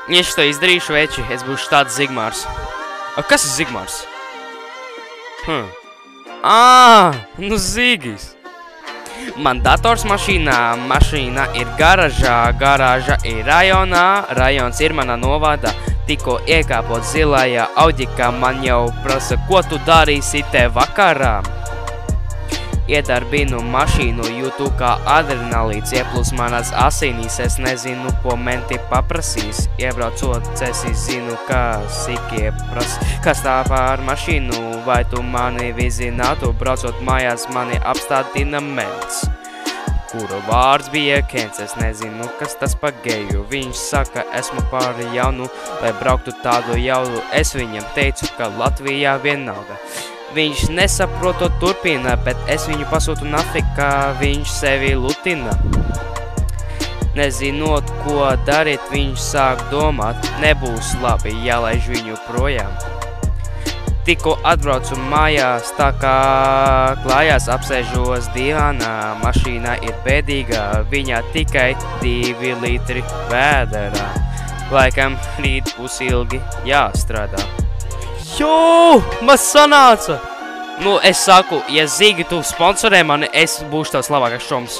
Es to izdarīšu, veči, es būšu tāds Zigmārs. Kas ir Zigmārs? Nu Zigis. Man dators mašīna ir garāža ir rajonā, rajons ir manā novārdā. Tikko iekāpot zilajā Audikā, man jau prasa, ko tu darīsi te vakarā? Iedarbinu mašīnu, jūtu kā adrenalīns ieplūs manās asinīs, es nezinu, ko menti paprasīs. Iebraucot cesi, zinu, kā sikie prasa, kas tā pār mašīnu, vai tu mani vizinātu, braucot mājās mani apstādina ments. Kuru vārds bija Kents, es nezinu, kas tas pa geju. Viņš saka, esmu par jaunu, lai brauktu tādu jaunu. Es viņam teicu, ka Latvijā vienalga. Viņš nesaprotot turpina, bet es viņu pasūtu nafikā, viņš sevi lutina. Nezinot, ko darīt, viņš sāk domāt, nebūs labi, jālaiž viņu projām. Tikko atbraucu mājās, tā kā klājās apsēžos divānā, mašīna ir bēdīga, viņā tikai 2 litri vēderā. Laikam rīt būs ilgi jāstrādā. Jo, man sanāca! Nu, es saku, ja Zigi, tu sponsorē mani, es būšu tavs labākais čoms.